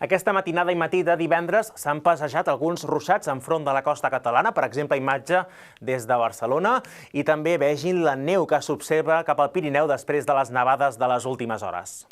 Aquesta matinada i matí de divendres s'han passejat alguns ruixats enfront de la costa catalana, per exemple, imatge des de Barcelona, i també vegin la neu que s'observa cap al Pirineu després de les nevades de les últimes hores.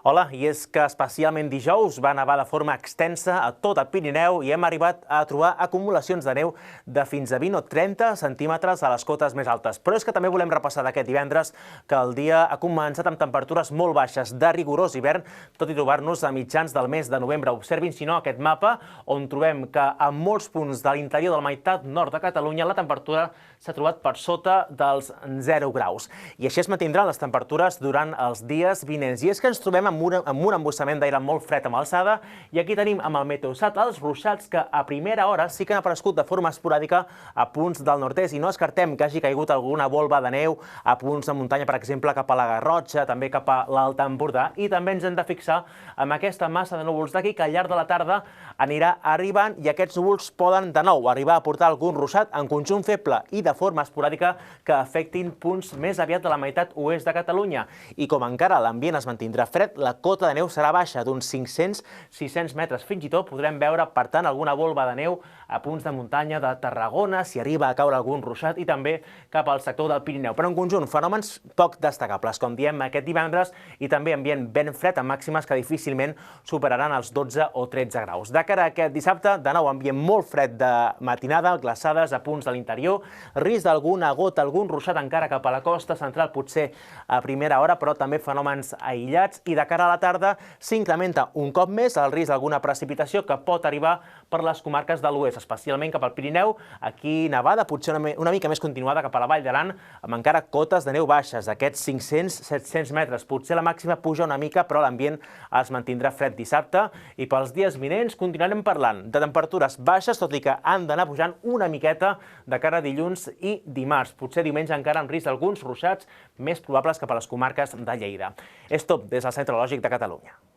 Hola, i és que especialment dijous va nevar de forma extensa a tot el Pirineu i hem arribat a trobar acumulacions de neu de fins a 20 o 30 centímetres a les cotes més altes. Però és que també volem repassar d'aquest divendres que el dia ha començat amb temperatures molt baixes de rigorós hivern, tot i trobar-nos a mitjans del mes de novembre. Observin, si no, aquest mapa on trobem que a molts punts de l'interior de la meitat nord de Catalunya la temperatura s'ha trobat per sota dels 0 graus. I així es mantindran les temperatures durant els dies vinents. I és que ens trobem amb un embussament d'aire molt fred amb alçada, i aquí tenim amb el Meteosat els ruixats que a primera hora sí que han aparegut de forma esporàdica a punts del nord-est, i no descartem que hagi caigut alguna volva de neu a punts de muntanya, per exemple, cap a la Garrotxa, també cap a l'Alt Empordà, i també ens hem de fixar amb aquesta massa de núvols d'aquí que al llarg de la tarda anirà arribant, i aquests núvols poden de nou arribar a portar algun ruixat en conjunt feble i de forma esporàdica que afectin punts més aviat de la meitat oest de Catalunya. I com encara l'ambient es mantindrà fred, la cota de neu serà baixa d'uns 500-600 metres. Fins i tot podrem veure, per tant, alguna volva de neu a punts de muntanya de Tarragona, si arriba a caure algun ruixat, i també cap al sector del Pirineu. Però en conjunt, fenòmens poc destacables, com diem aquest divendres, i també ambient ben fred amb màximes que difícilment superaran els 12 o 13 graus. De cara a aquest dissabte, de nou ambient molt fred de matinada, glaçades a punts de l'interior, risc d'alguna gota, algun ruixat encara cap a la costa central, potser a primera hora, però també fenòmens aïllats, i de cara a la tarda s'incrementa un cop més el risc d'alguna precipitació que pot arribar per les comarques de l'oest, especialment cap al Pirineu. Aquí nevada potser una mica més continuada cap a la Vall d'Aran, amb encara cotes de neu baixes, aquests 500-700 metres. Potser la màxima puja una mica, però l'ambient es mantindrà fred dissabte, i pels dies vinents continuarem parlant de temperatures baixes, tot i que han d'anar pujant una miqueta de cara a dilluns i dimarts. Potser diumenge encara amb risc d'alguns ruixats més probables cap a les comarques de Lleida. És tot des del Centre Meteorològic de Catalunya.